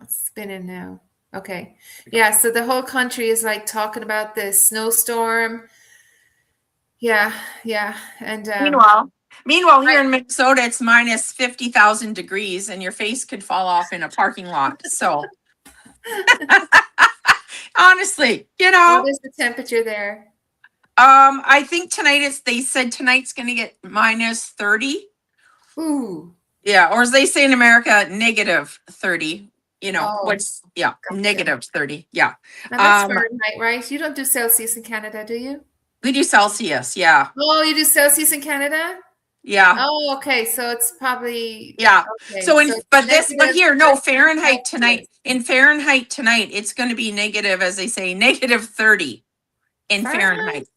It's spinning now. Okay. Yeah, so the whole country is like talking about this snowstorm. Yeah, yeah. And Meanwhile, I, here in Minnesota, it's minus 50,000 degrees, and your face could fall off in a parking lot. So honestly, what is the temperature there? I think tonight they said tonight's going to get minus 30. Ooh. Yeah, or as they say in America, negative 30. Oh, gotcha. Negative 30. Yeah. Now that's Um, Fahrenheit, right? You don't do Celsius in Canada, do you? we do Celsius. Yeah. Oh, you do Celsius in Canada? Yeah. Oh, okay. So it's probably Yeah. okay. So So it's but negative here, no, Fahrenheit tonight. Celsius. In Fahrenheit tonight, it's going to be negative, as they say, negative 30 in Fahrenheit? Fahrenheit.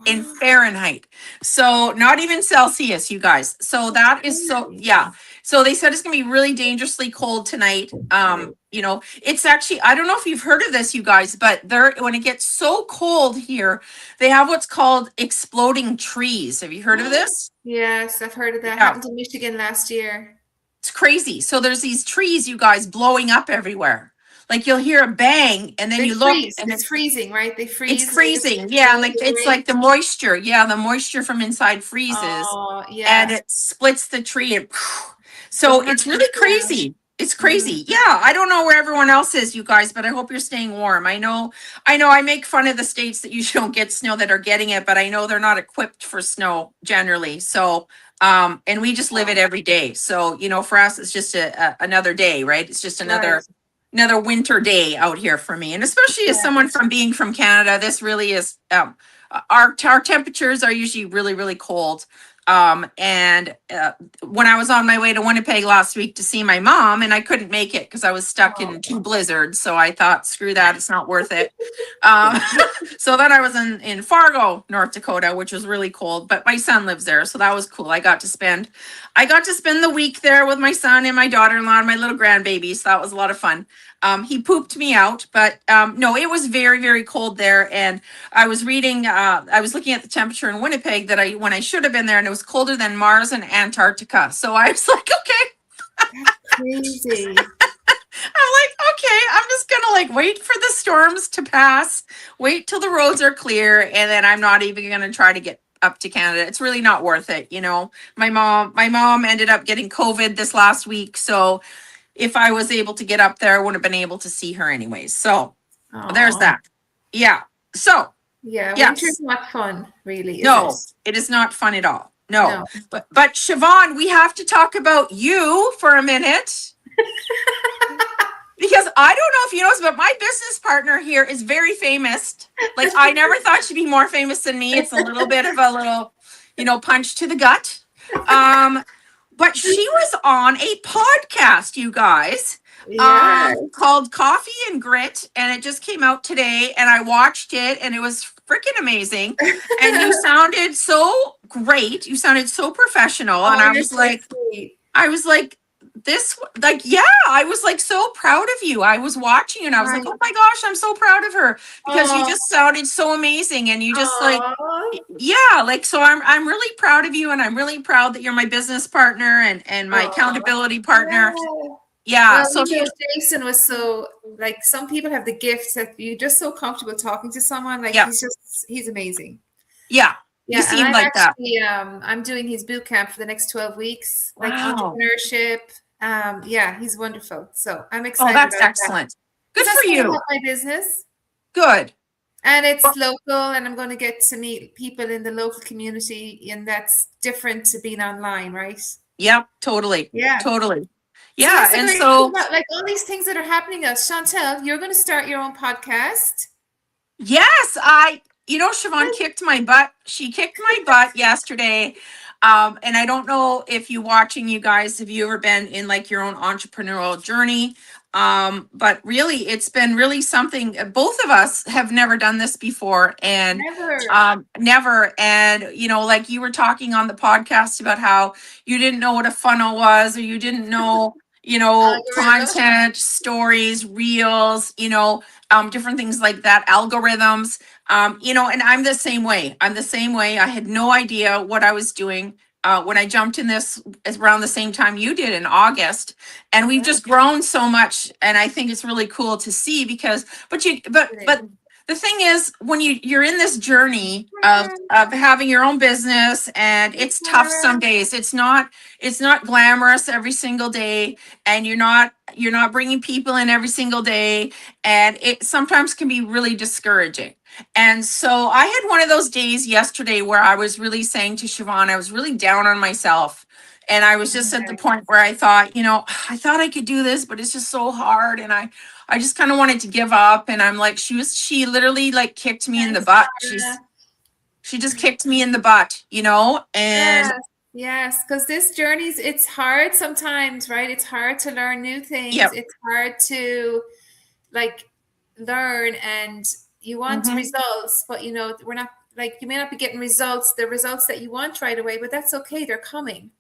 In Wow. Fahrenheit. So not even Celsius, you guys. So that is yeah. So they said it's gonna be really dangerously cold tonight. It's actually, I don't know if you've heard of this, you guys, but when it gets so cold here, they have what's called exploding trees. Have you heard of this? Yes, I've heard of that. Yeah. Happened in Michigan last year. It's crazy. So there's these trees, you guys, blowing up everywhere. Like you'll hear a bang and then They you look freeze. and It's freezing, right? They it's freeze and they just freezing. Yeah, and explode like in the it's wind. like the moisture. Yeah, the moisture from inside freezes Oh, and yeah. it splits the tree and It so it's happens, really yeah. crazy. It's Mm. crazy. Yeah, I don't know where everyone else is, you guys, but I hope you're staying warm. I know I make fun of the states that usually don't get snow that are getting it, but I know they're not equipped for snow generally. So and we just live it every day. So, for us it's just another day, right? It's just Right. another winter day out here for me. And especially as Yeah. someone from being from Canada, this really is our temperatures are usually really, really cold. And when I was on my way to Winnipeg last week to see my mom, and I couldn't make it because I was stuck in two blizzards. So I thought, screw that, it's not worth it. Um, so then I was in Fargo, North Dakota, which was really cold, but my son lives there. So that was cool. I got to spend the week there with my son and my daughter-in-law and my little grandbaby. So that was a lot of fun. He pooped me out, but no, it was very, very cold there. And I was looking at the temperature in Winnipeg when I should have been there, and it was colder than Mars and Antarctica. So I was like, okay. Crazy. I'm like, okay, I'm just gonna wait for the storms to pass, wait till the roads are clear, and then I'm not even gonna try to get up to Canada. It's really not worth it. My mom ended up getting COVID this last week, so if I was able to get up there, I wouldn't have been able to see her anyways. So there's Oh, that. Yeah. So yeah. Winter's yes. not fun, really, is it? No, it is not fun at all. No. No. But Siobhan, we have to talk about you for a minute. Because I don't know if you know this, but my business partner here is very famous. Like I never thought she'd be more famous than me. It's a little bit of a punch to the gut. But she was on a podcast, you guys, Yeah. called Coffee and Grit, and it just came out today, and I watched it, and it was freaking amazing. And you sounded so great. You sounded so professional, and Oh, I you're was so like, sweet. yeah, I was like so proud of you. I was watching you and I was like, Right. oh my gosh, I'm so proud of her because you Oh, just sounded so amazing and you just oh, yeah, so I'm really proud of you and I'm really proud that you're my business partner and my oh. accountability partner. Yeah. Yeah. Well, So if you Jason was so like some people have the gift that you're just so comfortable talking to someone. Like yeah, he's amazing. yeah, you Yeah, and seem I'm like that. actually I'm doing his boot camp for the next 12 weeks, like Wow. entrepreneurship. Yeah, he's wonderful. So I'm Oh, excited that's about that excellent. Good because for that's going to you. help my business. Good. And it's Well, local, and I'm going to get to meet people in the local community, and that's different to being online, right? yep, totally. Yeah. Totally. So Yeah. that's the And great thing so about like all these things that are happening us. Chantel, you're going to start your own podcast. yes, Siobhan kicked my butt. She kicked my butt yesterday. And I don't know if you guys, have you ever been in like your own entrepreneurial journey? But really, it's been really something. Both of us have never done this before, and Never. never. And like you were talking on the podcast about how you didn't know what a funnel was, or you didn't know, Algorithm. content, stories, reels, different things like that, algorithms. And I'm the same way. I had no idea what I was doing. when I jumped in this around the same time you did in August, and we've just grown so much. And I think it's really cool to see because, but the thing is, when you're in this journey of having your own business, and it's tough some days. It's not glamorous every single day, and you're not bringing people in every single day, and it sometimes can be really discouraging. And so I had one of those days yesterday where I was really saying to Siobhan, I was really down on myself. And I was just at the point where I thought, I thought I could do this, but it's just so hard. And I just kind of wanted to give up. And I'm like, she literally like kicked me in the butt. She just kicked me in the butt, and Yes, because this journey's it's hard sometimes, right? It's hard to learn new things. Yep. It's hard to like learn, and you want Mhm. results, but we're not like you may not be getting the results that you want right away, but that's okay. They're coming.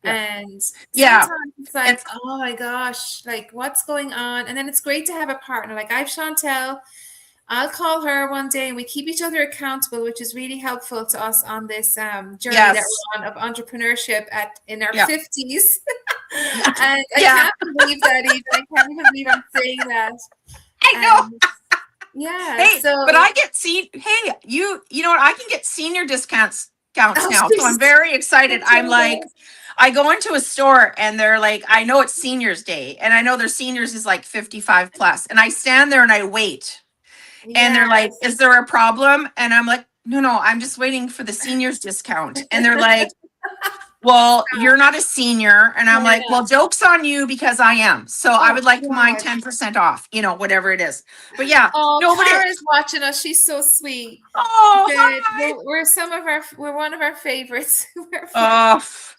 Yeah. And Yeah. sometimes it's like, oh my gosh, like what's going on? And then it's great to have a partner. Like I've Chantel. I'll call her one day and we keep each other accountable, which is really helpful to us on this journey that Yes. we're on of entrepreneurship in our Yeah. 50s. And I can't believe that even. I can't even believe I'm saying that. I know. Yeah. Hey, so, but I get you know what? I can get senior discounts now. So I'm very excited. I'm like, I go into a store and they're like, I know it's seniors day, and I know their seniors is like 55 plus. And I stand there and I wait. And they're like, is there a problem? And I'm like, no, I'm just waiting for the seniors discount. And they're like, well, you're not a senior. And I'm like, well, joke's on you because I am. So I would like my 10% off, whatever it is. But yeah, nobody is watching us. She's so sweet. Oh, we're one of our favorites.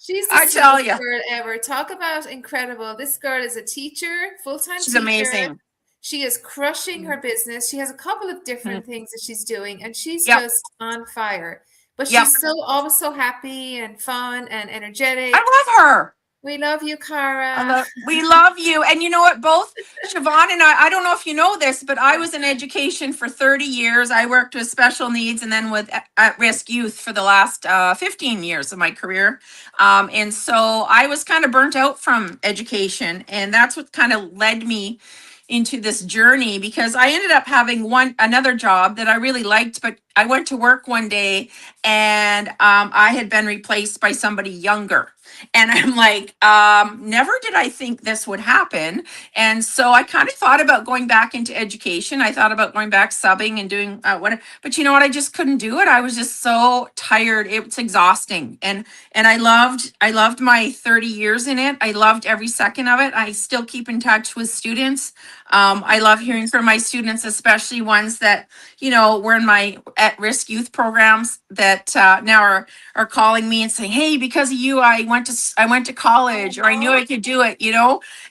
She's the I tell you, girl ever. Talk about incredible. This girl is a teacher, full-time teacher. She's amazing. She is crushing her business. She has a couple of different things that she's doing, and she's just on fire. But she's always so happy and fun and energetic. I love her. We love you, Cara. We love you. And you know what? Both Siobhan and I don't know if you know this, but I was in education for 30 years. I worked with special needs and then with at-risk youth for the last 15 years of my career. And so I was kind of burnt out from education. And that's what kind of led me into this journey, because I ended up having another job that I really liked, but I went to work one day and I had been replaced by somebody younger. And I'm like, never did I think this would happen. And so I kind of thought about going back into education. I thought about going back subbing and doing whatever. But you know what? I just couldn't do it. I was just so tired. It's exhausting. And I loved my 30 years in it. I loved every second of it. I still keep in touch with students. I love hearing from my students, especially ones that, were in my at-risk youth programs that now are calling me and saying, hey, because of you, I went to college, or I knew I could do it,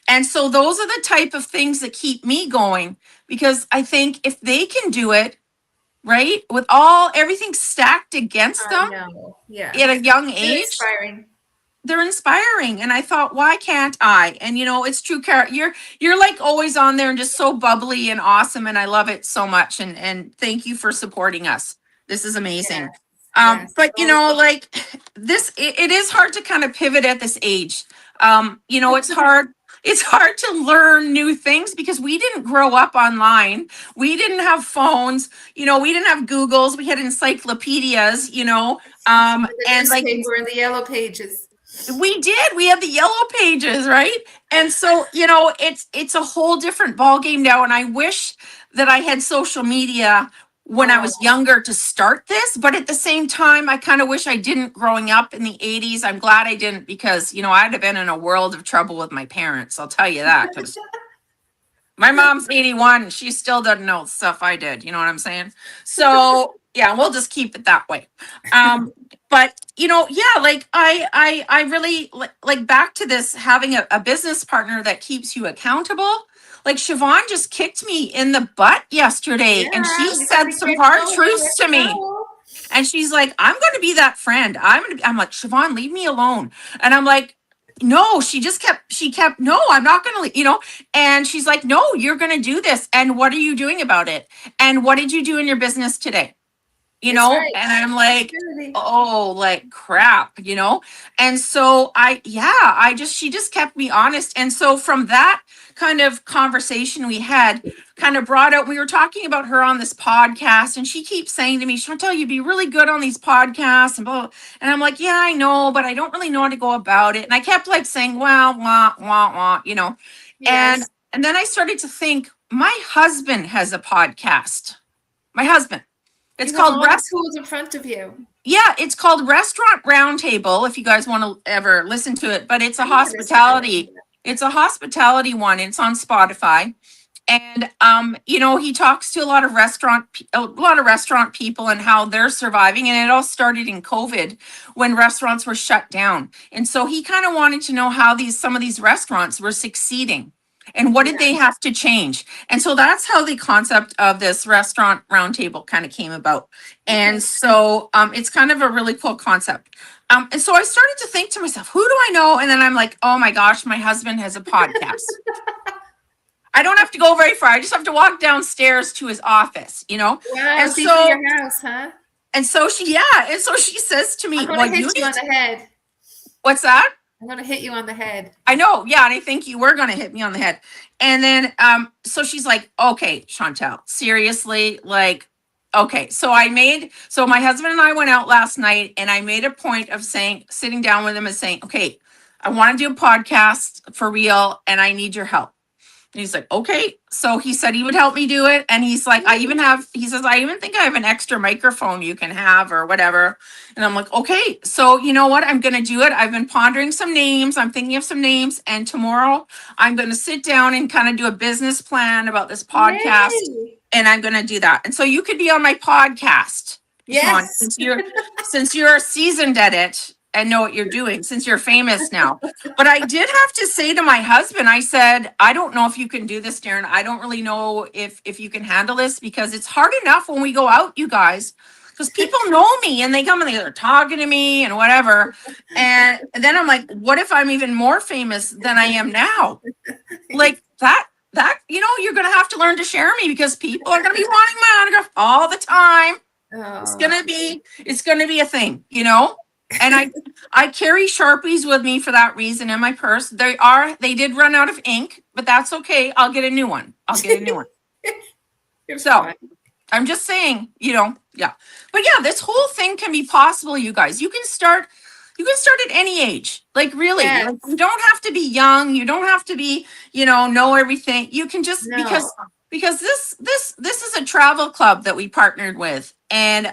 And so those are the type of things that keep me going, because I think if they can do it, right, with everything stacked against them at a young age, they're inspiring. And I thought, why can't I? And it's true, Cara, you're like always on there and just so bubbly and awesome, and I love it so much. And thank you for supporting us. This is amazing. But like this, it is hard to kind of pivot at this age. It's hard to learn new things because we didn't grow up online. We didn't have phones, we didn't have Googles, we had encyclopedias, and like in the yellow pages. We had the yellow pages, right? And so, it's a whole different ball game now. And I wish that I had social media when I was younger to start this, but at the same time, I kind of wish I didn't growing up in the 80s. I'm glad I didn't, because, I'd have been in a world of trouble with my parents. I'll tell you that. My mom's 81. She still doesn't know stuff I did. You know what I'm saying? So yeah, we'll just keep it that way. But like I really like back to this, having a business partner that keeps you accountable. Like Siobhan just kicked me in the butt yesterday, and she said some hard truths to me. And she's like, I'm going to be that friend. I'm like, Siobhan, leave me alone. And I'm like, no, she kept, no, I'm not going to, and she's like, no, you're going to do this. And what are you doing about it? And what did you do in your business today? you That's know, right. and I'm like, Opportunity. oh, like crap, you know? And so she just kept me honest. And so from that kind of conversation we had, kind of brought out, we were talking about her on this podcast, and she keeps saying to me, Chantel, you'd be really good on these podcasts and blah, blah. And I'm like, yeah, I know, but I don't really know how to go about it. And I kept like saying, well, wah, wah, wah, you know, and, Yes. and then I started to think, my husband has a podcast. My husband. It's You have called all the tools in front of you. yeah, it's called Restaurant Roundtable if you guys want to ever listen to it, but it's a I need to listen to hospitality. It's a hospitality one. It's on Spotify. And you know, he talks to a lot of restaurant people and how they're surviving, and it all started in COVID when restaurants were shut down. And so he kind of wanted to know how some of these restaurants were succeeding and what did they have to change. And so that's how the concept of this restaurant roundtable kind of came about. And so it's kind of a really cool concept. And so I started to think to myself, who do I know? And then I'm like, oh my gosh, my husband has a podcast. I don't have to go very far. I just have to walk downstairs to his office, you know? Wow, And deep so- in your house, huh? And so she says to me, I'm gonna well, hit you on the head. what's that? I'm gonna hit you on the head. I know, yeah, and I think you were gonna hit me on the head. And then so she's like, okay, Chantel, seriously, like, okay. So my husband and I went out last night, and I made a point of sitting down with him and saying, okay, I want to do a podcast for real, and I need your help. And he's like, okay. So he said he would help me do it. And he's like, I even think I have an extra microphone you can have or whatever. And I'm like, okay. So you know what? I'm going to do it. I've been pondering some names. I'm thinking of some names. And tomorrow I'm going to sit down and kind of do a business plan about this podcast. Yay. And I'm going to do that. And so you could be on my podcast. Sean, Yes. since you're seasoned at it and know what you're doing, since you're famous now. But I did have to say to my husband, I said, I don't know if you can do this, Darren. I don't really know if you can handle this, because it's hard enough when we go out, you guys, because people know me and they come and they're talking to me and whatever. And then I'm like, what if I'm even more famous than I am now? Like that, you know, you're going to have to learn to share me, because people are going to be wanting my autograph all the time. Oh. It's gonna be a thing, you know. And I carry Sharpies with me for that reason in my purse. They did run out of ink, but that's okay. I'll get a new one. You're So fine. I'm just saying, you know, yeah. But yeah, this whole thing can be possible, you guys. You can start at any age. Like really, Yes. like, you don't have to be young. You don't have to be, you know everything. You can just No. because this is a travel club that we partnered with. And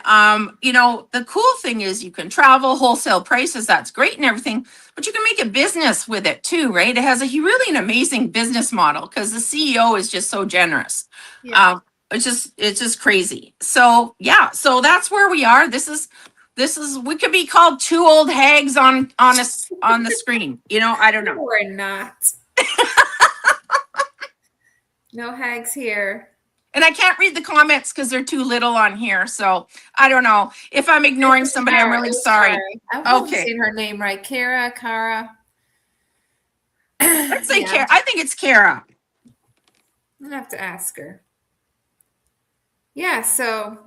you know, the cool thing is you can travel wholesale prices. That's great and everything, but you can make a business with it too, right? It has really an amazing business model because the CEO is just so generous. Yeah. It's just crazy. So yeah, so that's where we are. This is we could be called two old hags on the screen. You know, I don't know. We're not. No hags here. And I can't read the comments because they're too little on here. So I don't know. If I'm ignoring somebody, I'm really sorry. I've probably Okay. seen her name right. Kara. Let's say Yeah. Kara. I think it's Kara. I'm gonna have to ask her. Yeah, so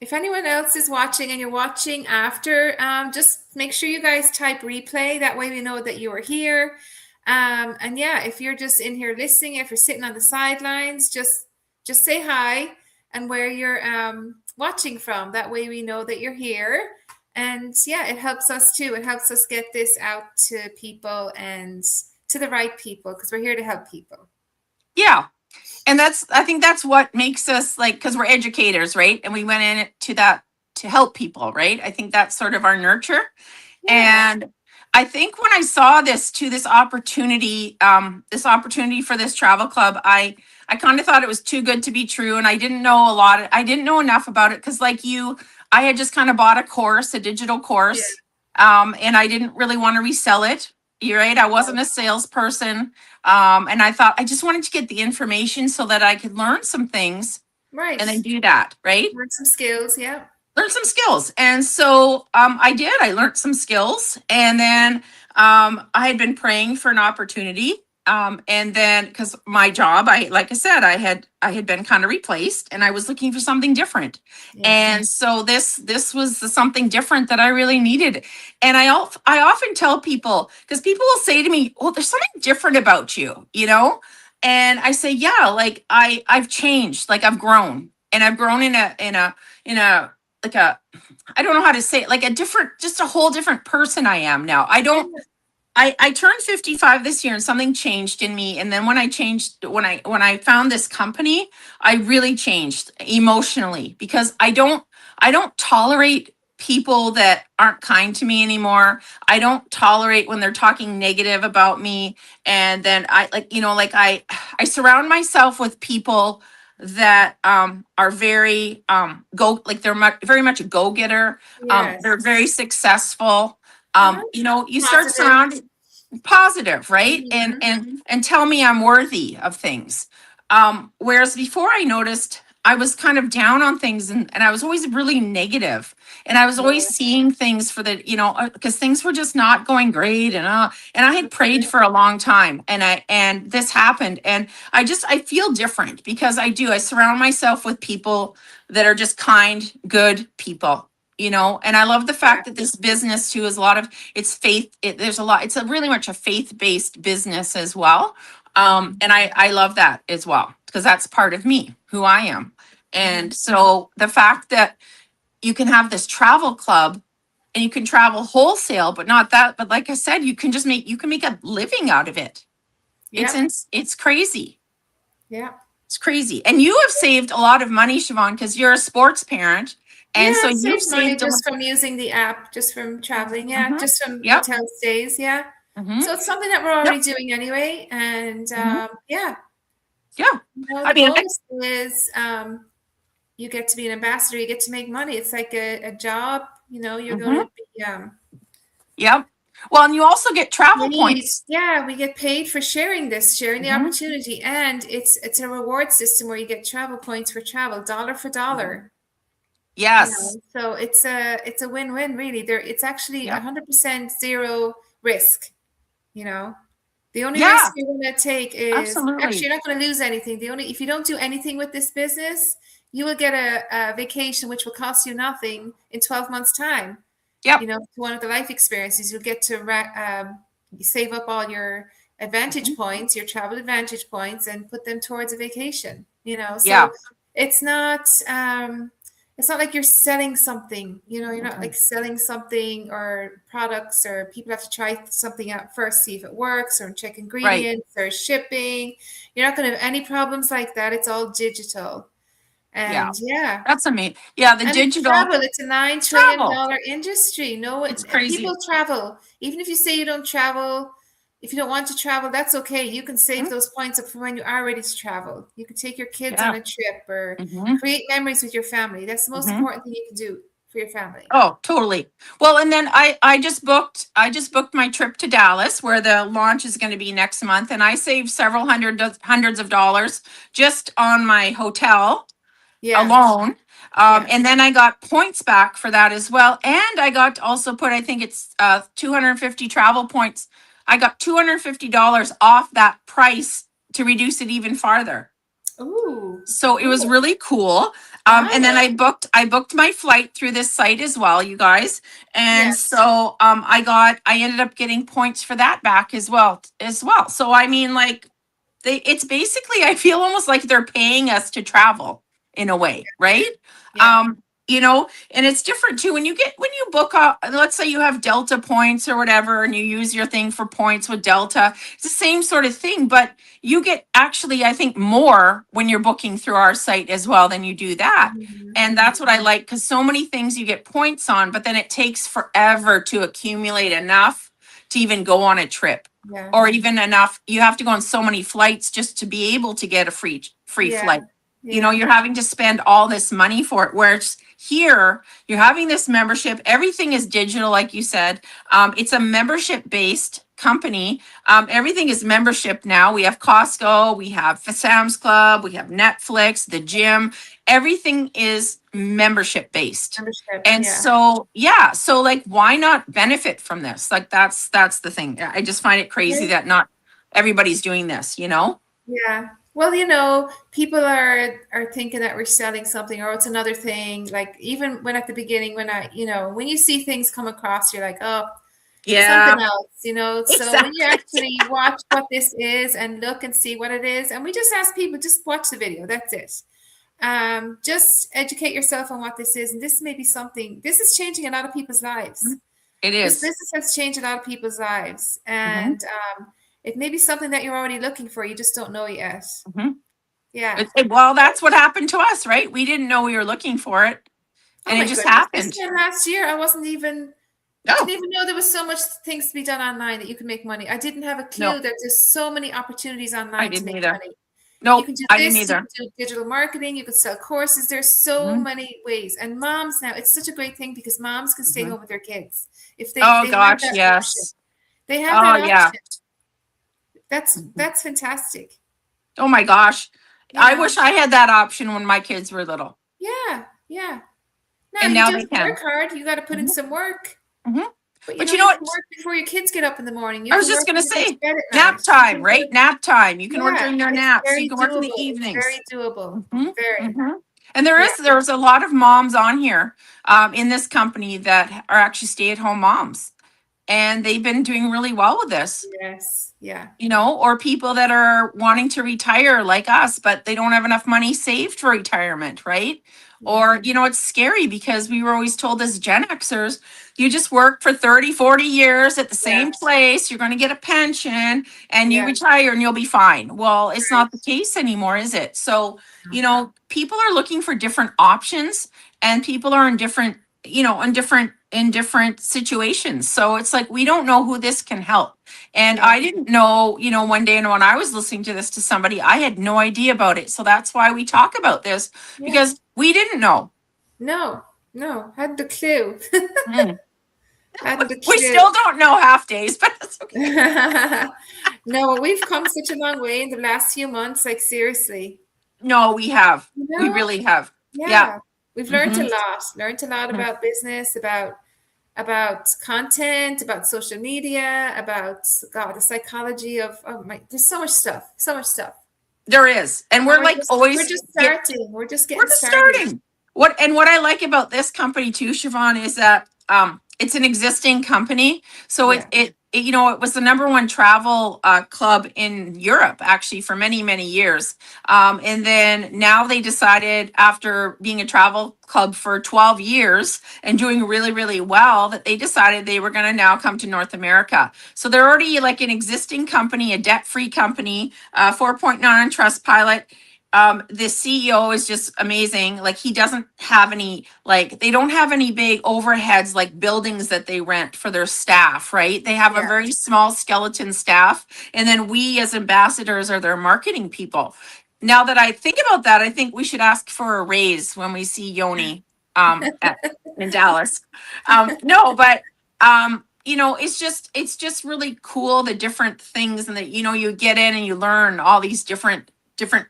if anyone else is watching and you're watching after, just make sure you guys type replay. That way we know that you are here. And yeah, if you're just in here listening, if you're sitting on the sidelines, just say hi and where you're watching from. That way we know that you're here. And yeah, it helps us too. It helps us get this out to people and to the right people, because we're here to help people. Yeah. And I think that's what makes us, like, because we're educators, right? And we went in to that to help people, right? I think that's sort of our nurture. Yeah. And I think when I saw this opportunity for this travel club, I kind of thought it was too good to be true. And I didn't know I didn't know enough about it because, like you, I had just kind of bought a digital course, and I didn't really want to resell it. You're right. I wasn't a salesperson. And I thought I just wanted to get the information so that I could learn some things Right. and then do that, right? Learn some skills. Yeah. Learn some skills. And so I learned some skills. And then I had been praying for an opportunity And then because my job, like I said, I had been kind of replaced and I was looking for something different. Yeah. And so this was the something different that I really needed. And I often tell people, because people will say to me, well, there's something different about you, you know? And I say, yeah, like I've changed, like I've grown, and I've grown in a like a, I don't know how to say it, like a different, just a whole different person I am now. I turned 55 this year and something changed in me. And then when I found this company, I really changed emotionally, because I don't tolerate people that aren't kind to me anymore. I don't tolerate when they're talking negative about me. And then I surround myself with people that are very they're very much a go-getter. Yes. They're very successful. Uh-huh. You start Positive. surrounding positive, right? Mhm. And tell me I'm worthy of things. Whereas before I noticed I was kind of down on things, and I was always really negative, and I was always seeing things for the, because things were just not going great, and I had prayed for a long time, and this happened, and I feel different because I surround myself with people that are just kind, good people. And I love the fact that this business too is a lot of it's faith. It's a really much a faith-based business as well. And I love that as well, because that's part of me, who I am. And so the fact that you can have this travel club and you can travel wholesale, but not that, but like I said, you can make a living out of it. Yeah. It's crazy. Yeah. It's crazy. And you have saved a lot of money, Siobhan, because you're a sports parent. And Yeah, so I've you've saved money saved a just from using the app, just from traveling. Yeah, Mhm. just from Yep. hotel stays. Yeah. Mhm. So it's something that we're already doing anyway. And Mhm. yeah, Yeah. I the mean, bonus is you get to be an ambassador, you get to make money. It's like a job, you're going Mhm. to be Yep. Well, and you also get travel paid. points. Yeah, we get paid for sharing the Mhm. opportunity. And it's a reward system where you get travel points for travel, dollar for dollar. Yes. So it's a win-win really. It's actually Yep. 100% zero risk. The only risk Yeah. you're going to take is actually Absolutely. you're not going to lose anything. If you don't do anything with this business, you will get a vacation which will cost you nothing in 12 months time. Yep. To one of the life experiences, you'll get to save up all your advantage Mhm. points, your travel advantage points, and put them towards a vacation. Yeah. So it's not it's not like you're selling something. You're not like selling something or products, or people have to try something out first, see if it works, or check Right. ingredients or shipping. You're not going to have any problems like that. It's all digital. Yeah. And yeah. That's amazing. Yeah. The And it's digital travel. It's a travel. $9 trillion industry. No, It's crazy. people travel. Even if you say you don't travel, if you don't want to travel, that's okay. You can save Mhm. those points up for when you are ready to travel. You can take your kids on Yeah. a trip or Hmm. create memories with your family. That's the most Hmm. important thing you can do for your family. Oh, totally. Well, and then I just booked my trip to Dallas, where the launch is going to be next month, and I saved several hundreds of dollars just on my hotel Yeah, alone. yeah. And then I got points back for that as well. And I got to also put, I think it's 250 travel points. I got $250 off that price to reduce it even farther. Ooh, So it was cool. really cool. And then Wow. I booked my flight through this site as well, you guys. And Yes. so I ended up getting points for that back as well. So I mean, like, it's basically, I feel almost like they're paying us to travel in a way, right? Yeah. And it's different too when you book let's say you have Delta points or whatever, and you use your thing for points with Delta. It's the same sort of thing, but you get actually, I think, more when you're booking through our site as well than you do that. And that's what I like, because so many things you get points on, but then it takes forever to accumulate enough to even go on a trip, Yeah. or even enough. You have to go on so many flights just to be able to get a free Yeah. flight. Yeah. You're having to spend all this money for it. Whereas here, you're having this membership. Everything is digital, like you said. It's a membership based company. Everything is membership now. We have Costco, we have Sam's Club, we have Netflix, the gym. Everything is membership based. Membership. And Yeah. so, yeah, so like, why not benefit from this? Like, that's the thing. I just find it crazy Yeah. that not everybody's doing this, you know? Yeah. Well, people are thinking that we're selling something or it's another thing. Like even when at the beginning, when you see things come across, you're like, oh, Yeah, something else. So when you exactly. actually watch what this is and look and see what it is, and we just ask people, just watch the video. That's it. Just educate yourself on what this is. And this may be something, this is changing a lot of people's lives. It This is. business has changed a lot of people's lives. Hmm. And it may be something that you're already looking for. You just don't know yet. Hmm. Yeah. Well, that's what happened to us, right? We didn't know we were looking for it, Oh and it my just goodness. This happened. time last year, I didn't Oh, even know there was so much things to be done online that you can make money. I didn't have a no, clue that there's so many opportunities I online to didn't make either. money. You Nope, can do I didn't this, you either. can do digital marketing, you can sell courses. There's so Hmm. many ways. And moms now, it's such a great thing because moms can stay Hmm. home with their kids. If Oh they have gosh, that option. yes. They have Oh that yeah. option. That's Mhm. that's fantastic. Oh my gosh. You I know? wish I had that option when my kids were little. Yeah, yeah. Now And you now do they have to can. work hard. You got to put in Hmm. some work. Hmm. But But you know you can what? work before your kids get up in the morning. You I was can just work gonna when they go to say, bed at nap night. You time, can right? work. Nap time. You can work Yeah, during their it's naps. You very can work in the doable. It's evenings. very doable. Hmm. Very. Hmm. And Yeah. there's a lot of moms on here in this company that are actually stay-at-home moms, and they've been doing really well with this. Yes. Yeah. Or people that are wanting to retire like us, but they don't have enough money saved for retirement, right? Yeah. Or, it's scary because we were always told as Gen Xers, you just work for 30, 40 years at the Yeah. same place, you're going to get a pension and you Yeah. retire and you'll be fine. Well, it's Right. not the case anymore, is it? So, people are looking for different options and people are in different, in different situations. So it's like we don't know who this can help. And Yeah. I didn't know, one day, and when I was listening to this to somebody, I had no idea about it. So that's why we talk about this Yeah. because we didn't know. No. No. Hadn't a clue. Mm. Hadn't a We clue. still don't know half days, but that's okay. No, we've come such a long way in the last few months. Like seriously. No, we have. You We know? really have. Yeah. Yeah. We've learned a Hmm. lot. Learned a lot Hmm. about business, about content, about social media, about God, the psychology of there's so much stuff. So much stuff. There is. And And we're like we're always just starting. We're just we're getting just started. starting. What I like about this company too, Siobhan, is that it's an existing company. So Yeah. it was the number one travel club in Europe actually for many, many years. And then now they decided after being a travel club for 12 years and doing really, really well that they decided they were going to now come to North America. So they're already like an existing company, a debt-free company, 4.9 on Trustpilot. The CEO is just amazing. Like he doesn't have any, like they don't have any big overheads like buildings that they rent for their staff, right? They have a Yeah. very small skeleton staff. And then we as ambassadors are their marketing people. Now that I think about that, I think we should ask for a raise when we see Yoni in Dallas. No, but it's just really cool the different things and that you get in and you learn all these different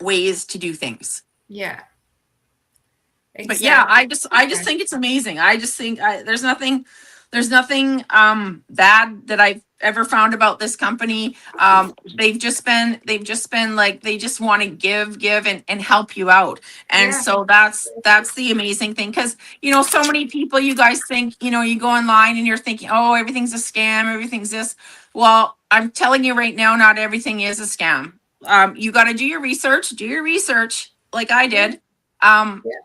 ways to do things. Yeah. But yeah, Exactly. I just think it's amazing. I just think there's nothing bad that I've ever found about this company. They've just been like they just want to give and help you out. And Yeah. so that's the amazing thing because so many people you guys think you go online and you're thinking, oh, everything's a scam, everything's this. Well, I'm telling you right now, not everything is a scam. You got to do your research like I did.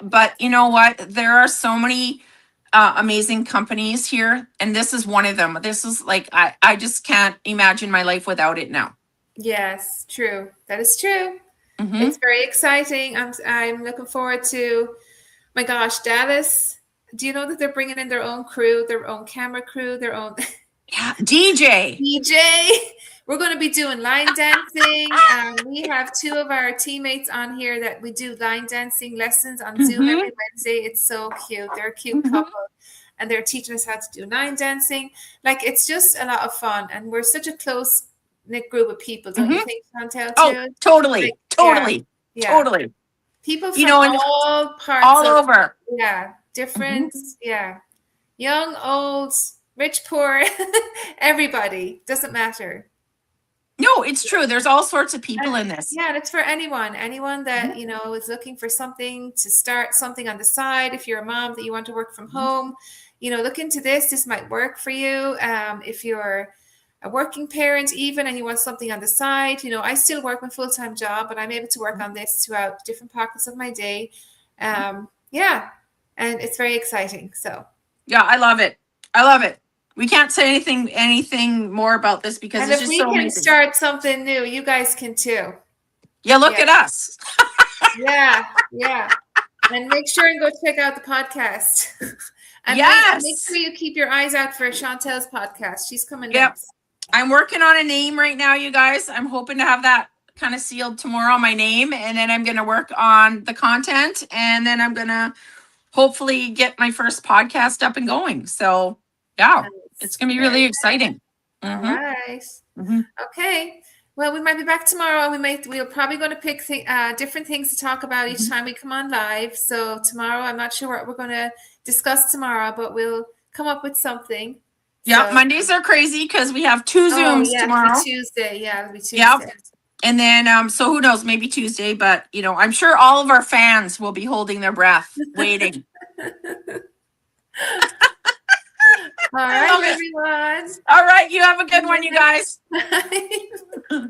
But you know what? There are so many amazing companies here, and this is one of them. This is like I just can't imagine my life without it now. Yes, true. That is true. Hmm. It's very exciting. I'm looking forward to, my gosh, Dallas. Do you know that they're bringing in their own crew, their own camera crew, their own Yeah, DJ. DJ? We're going to be doing line dancing. We have two of our teammates on here that we do line dancing lessons on Zoom Hmm. every Wednesday. It's so cute. They're a cute Hmm. couple, and they're teaching us how to do line dancing. Like it's just a lot of fun, and we're such a close knit group of people, don't you Hmm. think, Chantel? Oh, Too? totally, Like, yeah, totally, yeah. totally. People from And all parts all of, over. yeah, Hmm. different, yeah, young, old, rich, poor, everybody, doesn't matter. No, it's true. There's all sorts of people in this. Yeah, and it's for anyone that, is looking for something to start something on the side. If you're a mom that you want to work from home, look into this. This might work for you. If you're a working parent even and you want something on the side, I still work my full-time job, but I'm able to work on this throughout different pockets of my day. Yeah, and it's very exciting. So Yeah, I love it. I love it. We can't say anything more about this because and it's if just we so can amazing. start something new, you guys can too. Yeah, look at us. Yeah. And make sure and go check out the podcast. And Yes. make sure you keep your eyes out for Chantel's podcast. She's coming Yep. next. I'm working on a name right now, you guys. I'm hoping to have that kind of sealed tomorrow, my name, and then I'm going to work on the content, and then I'm going to hopefully get my first podcast up and going. So, yeah, Nice. it's going to be really exciting. All Mhm. right. Mhm. Okay. Well, we might be back tomorrow. We're probably going to pick different things to talk about each time we come on live. So tomorrow, I'm not sure what we're going to discuss tomorrow, but we'll come up with something. Yeah, So- Mondays are crazy because we have 2 Zooms tomorrow. It'll be Tuesday. Yeah, it'll be Tuesday. Yep. And then, so who knows, maybe Tuesday, but I'm sure all of our fans will be holding their breath, waiting. All right, everyone. All right, you have a good one, you guys. Bye.